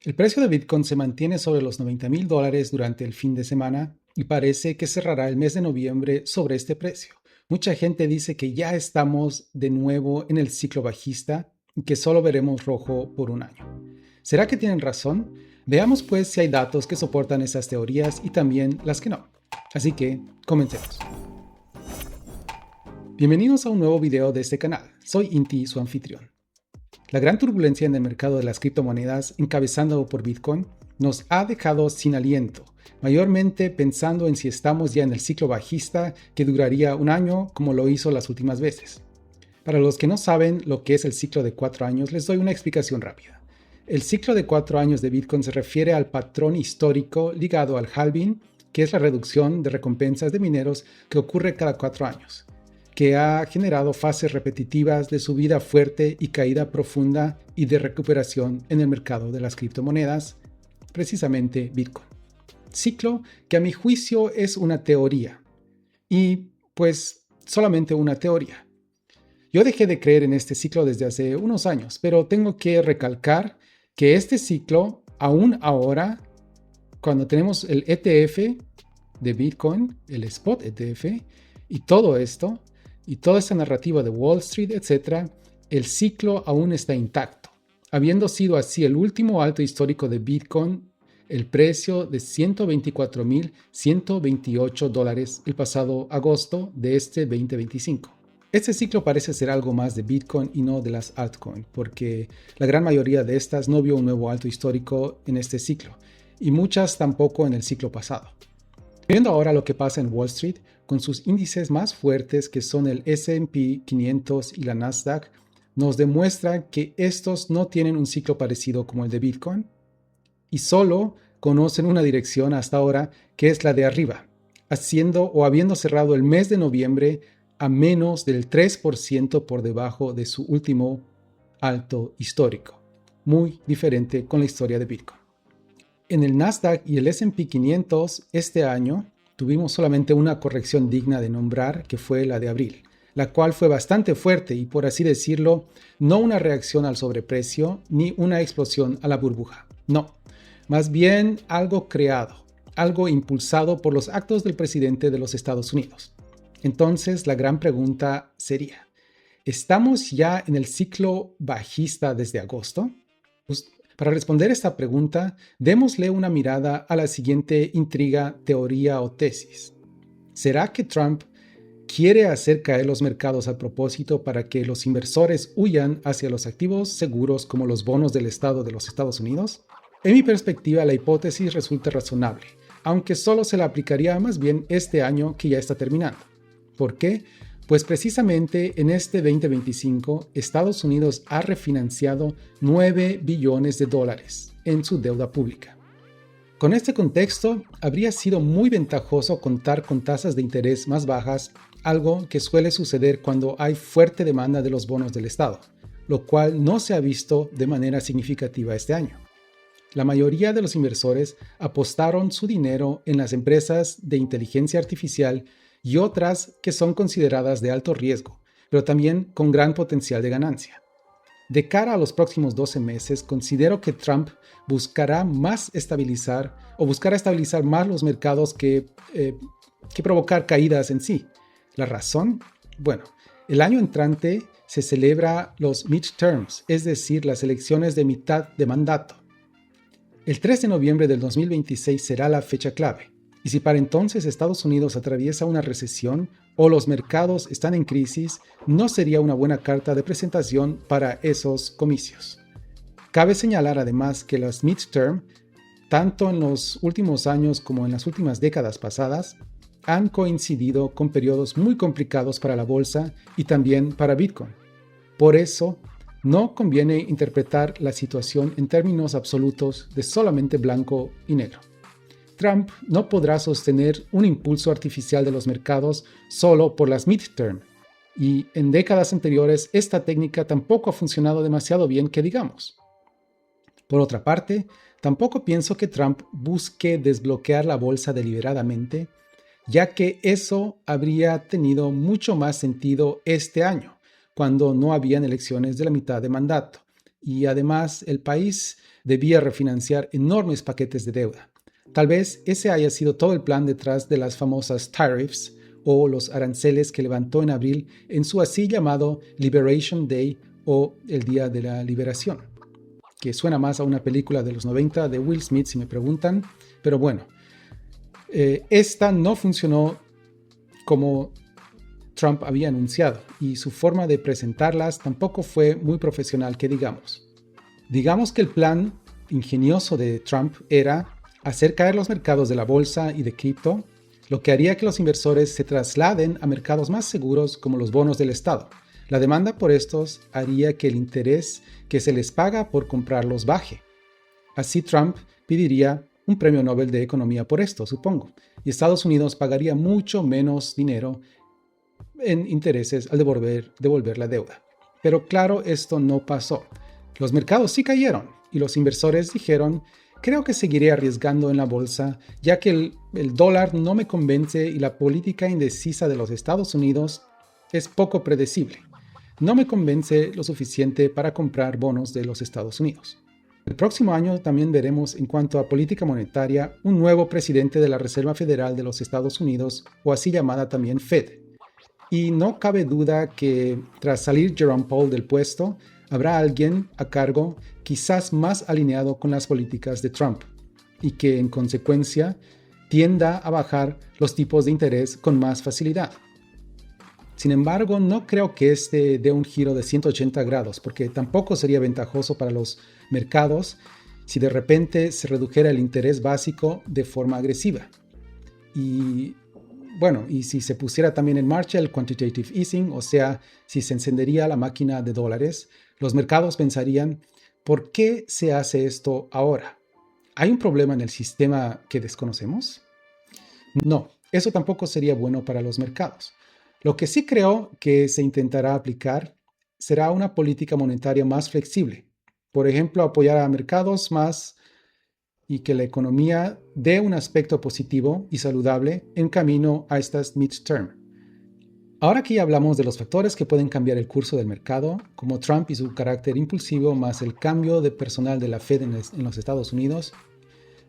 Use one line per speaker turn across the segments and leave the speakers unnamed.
El precio de Bitcoin se mantiene sobre los $90,000 durante el fin de semana y parece que cerrará el mes de noviembre sobre este precio. Mucha gente dice que ya estamos de nuevo en el ciclo bajista y que solo veremos rojo por un año. ¿Será que tienen razón? Veamos pues si hay datos que soportan esas teorías y también las que no. Así que, comencemos. Bienvenidos a un nuevo video de este canal. Soy Inti, su anfitrión. La gran turbulencia en el mercado de las criptomonedas, encabezando por Bitcoin, nos ha dejado sin aliento, mayormente pensando en si estamos ya en el ciclo bajista que duraría un año como lo hizo las últimas veces. Para los que no saben lo que es el ciclo de 4 años, les doy una explicación rápida. El ciclo de 4 años de Bitcoin se refiere al patrón histórico ligado al halving, que es la reducción de recompensas de mineros que ocurre cada 4 años, que ha generado fases repetitivas de subida fuerte y caída profunda y de recuperación en el mercado de las criptomonedas, precisamente Bitcoin. Ciclo que a mi juicio es una teoría, y pues solamente una teoría. Yo dejé de creer en este ciclo desde hace unos años, pero tengo que recalcar que este ciclo, aún ahora, cuando tenemos el ETF de Bitcoin, el Spot ETF, y todo esto, y toda esta narrativa de Wall Street, etc., el ciclo aún está intacto, habiendo sido así el último alto histórico de Bitcoin, el precio de $124,128 el pasado agosto de este 2025. Este ciclo parece ser algo más de Bitcoin y no de las altcoins, porque la gran mayoría de estas no vio un nuevo alto histórico en este ciclo, y muchas tampoco en el ciclo pasado. Viendo ahora lo que pasa en Wall Street, con sus índices más fuertes que son el S&P 500 y la Nasdaq, nos demuestra que estos no tienen un ciclo parecido como el de Bitcoin y solo conocen una dirección hasta ahora, que es la de arriba, haciendo o habiendo cerrado el mes de noviembre a menos del 3% por debajo de su último alto histórico. Muy diferente con la historia de Bitcoin. En el Nasdaq y el S&P 500 este año tuvimos solamente una corrección digna de nombrar, que fue la de abril, la cual fue bastante fuerte y, por así decirlo, no una reacción al sobreprecio ni una explosión a la burbuja. No, más bien algo creado, algo impulsado por los actos del presidente de los Estados Unidos. Entonces, la gran pregunta sería, ¿estamos ya en el ciclo bajista desde agosto? Pues, para responder esta pregunta, démosle una mirada a la siguiente intriga, teoría o tesis. ¿Será que Trump quiere hacer caer los mercados a propósito para que los inversores huyan hacia los activos seguros como los bonos del Estado de los Estados Unidos? En mi perspectiva, la hipótesis resulta razonable, aunque solo se la aplicaría más bien este año que ya está terminando. ¿Por qué? Pues precisamente en este 2025, Estados Unidos ha refinanciado $9 billones en su deuda pública. Con este contexto, habría sido muy ventajoso contar con tasas de interés más bajas, algo que suele suceder cuando hay fuerte demanda de los bonos del Estado, lo cual no se ha visto de manera significativa este año. La mayoría de los inversores apostaron su dinero en las empresas de inteligencia artificial y otras que son consideradas de alto riesgo, pero también con gran potencial de ganancia. De cara a los próximos 12 meses, considero que Trump buscará estabilizar más los mercados que provocar caídas en sí. ¿La razón? Bueno, el año entrante se celebra los midterms, es decir, las elecciones de mitad de mandato. El 3 de noviembre del 2026 será la fecha clave, y si para entonces Estados Unidos atraviesa una recesión o los mercados están en crisis, no sería una buena carta de presentación para esos comicios. Cabe señalar además que los midterm, tanto en los últimos años como en las últimas décadas pasadas, han coincidido con periodos muy complicados para la bolsa y también para Bitcoin. Por eso, no conviene interpretar la situación en términos absolutos de solamente blanco y negro. Trump no podrá sostener un impulso artificial de los mercados solo por las midterm, y en décadas anteriores esta técnica tampoco ha funcionado demasiado bien que digamos. Por otra parte, tampoco pienso que Trump busque desbloquear la bolsa deliberadamente, ya que eso habría tenido mucho más sentido este año, cuando no habían elecciones de la mitad de mandato, y además el país debía refinanciar enormes paquetes de deuda. Tal vez ese haya sido todo el plan detrás de las famosas tariffs o los aranceles que levantó en abril en su así llamado Liberation Day o el Día de la Liberación, que suena más a una película de los 90 de Will Smith si me preguntan, pero bueno, esta no funcionó como Trump había anunciado y su forma de presentarlas tampoco fue muy profesional que digamos. Digamos que el plan ingenioso de Trump era hacer caer los mercados de la bolsa y de cripto, lo que haría que los inversores se trasladen a mercados más seguros como los bonos del Estado. La demanda por estos haría que el interés que se les paga por comprarlos baje. Así Trump pediría un premio Nobel de Economía por esto, supongo, y Estados Unidos pagaría mucho menos dinero en intereses al devolver la deuda. Pero claro, esto no pasó. Los mercados sí cayeron y los inversores dijeron: creo que seguiré arriesgando en la bolsa, ya que el dólar no me convence y la política indecisa de los Estados Unidos es poco predecible. No me convence lo suficiente para comprar bonos de los Estados Unidos. El próximo año también veremos, en cuanto a política monetaria, un nuevo presidente de la Reserva Federal de los Estados Unidos, o así llamada también Fed. Y no cabe duda que tras salir Jerome Powell del puesto, habrá alguien a cargo quizás más alineado con las políticas de Trump y que en consecuencia tienda a bajar los tipos de interés con más facilidad. Sin embargo, no creo que este dé un giro de 180 grados, porque tampoco sería ventajoso para los mercados si de repente se redujera el interés básico de forma agresiva. Y bueno, y si se pusiera también en marcha el quantitative easing, o sea, si se encendería la máquina de dólares, los mercados pensarían: ¿por qué se hace esto ahora? ¿Hay un problema en el sistema que desconocemos? No, eso tampoco sería bueno para los mercados. Lo que sí creo que se intentará aplicar será una política monetaria más flexible. Por ejemplo, apoyar a mercados más y que la economía dé un aspecto positivo y saludable en camino a estas midterm. Ahora que ya hablamos de los factores que pueden cambiar el curso del mercado, como Trump y su carácter impulsivo más el cambio de personal de la Fed en los Estados Unidos,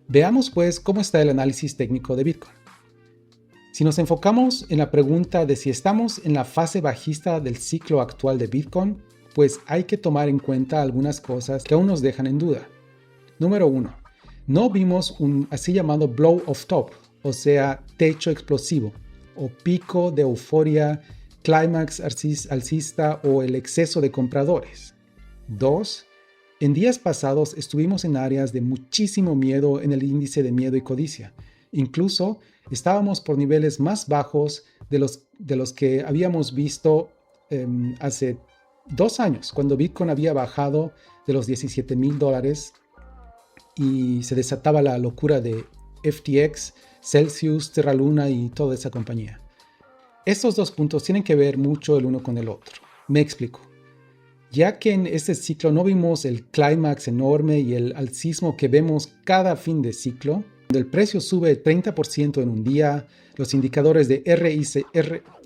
veamos pues cómo está el análisis técnico de Bitcoin. Si nos enfocamos en la pregunta de si estamos en la fase bajista del ciclo actual de Bitcoin, pues hay que tomar en cuenta algunas cosas que aún nos dejan en duda. Número 1. No vimos un así llamado blow off top, o sea, techo explosivo, o pico de euforia, clímax alcista o el exceso de compradores. 2. En días pasados estuvimos en áreas de muchísimo miedo en el índice de miedo y codicia. Incluso estábamos por niveles más bajos de los que habíamos visto hace 2 años, cuando Bitcoin había bajado de los $17,000 y se desataba la locura de FTX, Celsius, Terra Luna y toda esa compañía. Estos dos puntos tienen que ver mucho el uno con el otro. Me explico. Ya que en este ciclo no vimos el clímax enorme y el alcismo que vemos cada fin de ciclo, cuando el precio sube 30% en un día, los indicadores de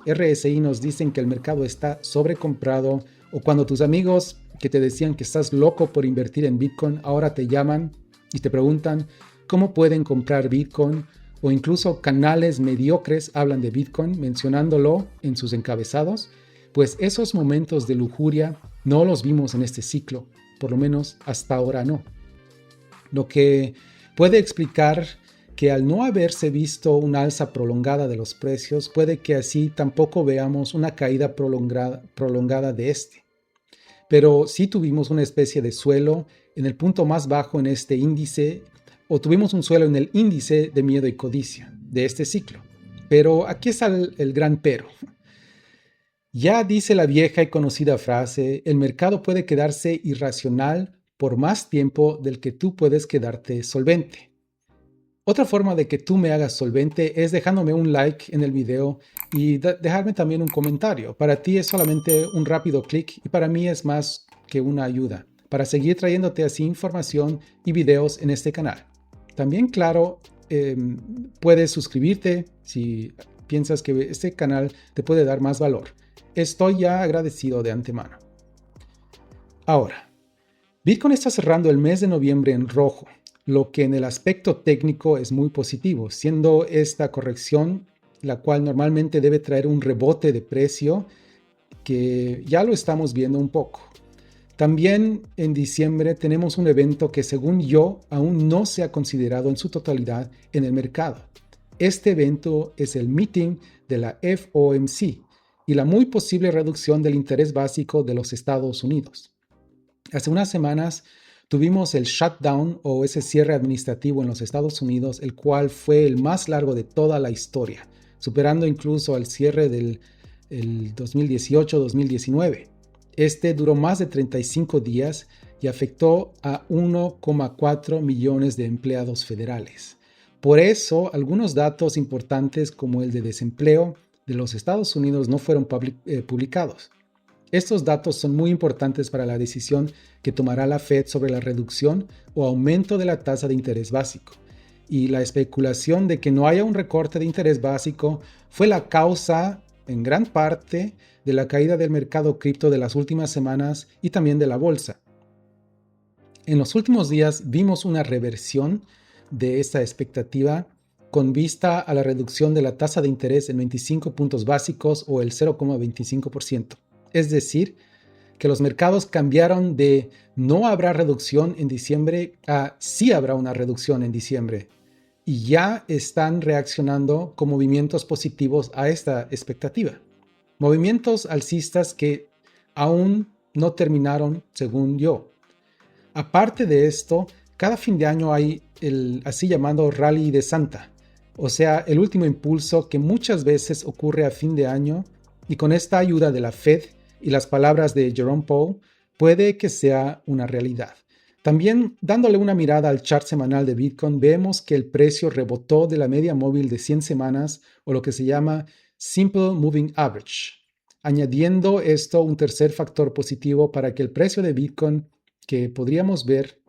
RSI nos dicen que el mercado está sobrecomprado, o cuando tus amigos que te decían que estás loco por invertir en Bitcoin ahora te llaman y te preguntan cómo pueden comprar Bitcoin, o incluso canales mediocres hablan de Bitcoin mencionándolo en sus encabezados, pues esos momentos de lujuria no los vimos en este ciclo, por lo menos hasta ahora no. Lo que puede explicar que al no haberse visto una alza prolongada de los precios, puede que así tampoco veamos una caída prolongada de este. Pero sí tuvimos una especie de suelo en el punto más bajo en este índice, o tuvimos un suelo en el índice de miedo y codicia de este ciclo. Pero aquí está el gran pero. Ya dice la vieja y conocida frase: el mercado puede quedarse irracional por más tiempo del que tú puedes quedarte solvente. Otra forma de que tú me hagas solvente es dejándome un like en el video y dejarme también un comentario. Para ti es solamente un rápido clic y para mí es más que una ayuda para seguir trayéndote así información y videos en este canal. También, claro, puedes suscribirte si piensas que este canal te puede dar más valor. Estoy ya agradecido de antemano. Ahora, Bitcoin está cerrando el mes de noviembre en rojo, lo que en el aspecto técnico es muy positivo, siendo esta corrección la cual normalmente debe traer un rebote de precio que ya lo estamos viendo un poco. También en diciembre tenemos un evento que según yo aún no se ha considerado en su totalidad en el mercado. Este evento es el meeting de la FOMC y la muy posible reducción del interés básico de los Estados Unidos. Hace unas semanas tuvimos el shutdown o ese cierre administrativo en los Estados Unidos, el cual fue el más largo de toda la historia, superando incluso al cierre del 2018-2019. Este duró más de 35 días y afectó a 1,4 millones de empleados federales. Por eso, algunos datos importantes como el de desempleo de los Estados Unidos no fueron publicados. Estos datos son muy importantes para la decisión que tomará la Fed sobre la reducción o aumento de la tasa de interés básico. Y la especulación de que no haya un recorte de interés básico fue la causa, en gran parte, de la caída del mercado cripto de las últimas semanas y también de la bolsa. En los últimos días vimos una reversión de esta expectativa con vista a la reducción de la tasa de interés en 25 puntos básicos o el 0,25%. Es decir, que los mercados cambiaron de no habrá reducción en diciembre a sí habrá una reducción en diciembre. Y ya están reaccionando con movimientos positivos a esta expectativa. Movimientos alcistas que aún no terminaron, según yo. Aparte de esto, cada fin de año hay el así llamado Rally de Santa, o sea, el último impulso que muchas veces ocurre a fin de año y con esta ayuda de la Fed y las palabras de Jerome Powell, puede que sea una realidad. También, dándole una mirada al chart semanal de Bitcoin, vemos que el precio rebotó de la media móvil de 100 semanas o lo que se llama Simple Moving Average, añadiendo esto un tercer factor positivo para que el precio de Bitcoin que podríamos ver,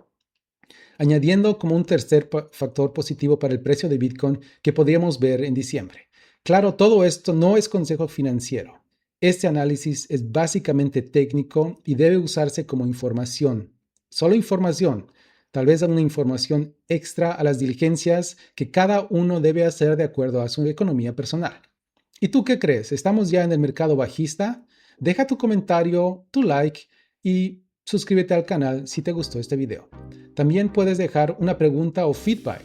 añadiendo como un tercer factor positivo para el precio de Bitcoin que podríamos ver en diciembre. Claro, todo esto no es consejo financiero. Este análisis es básicamente técnico y debe usarse como información. Solo información, tal vez una información extra a las diligencias que cada uno debe hacer de acuerdo a su economía personal. ¿Y tú qué crees? ¿Estamos ya en el mercado bajista? Deja tu comentario, tu like y suscríbete al canal si te gustó este video. También puedes dejar una pregunta o feedback.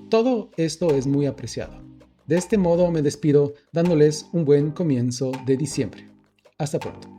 Todo esto es muy apreciado. De este modo me despido dándoles un buen comienzo de diciembre. Hasta pronto.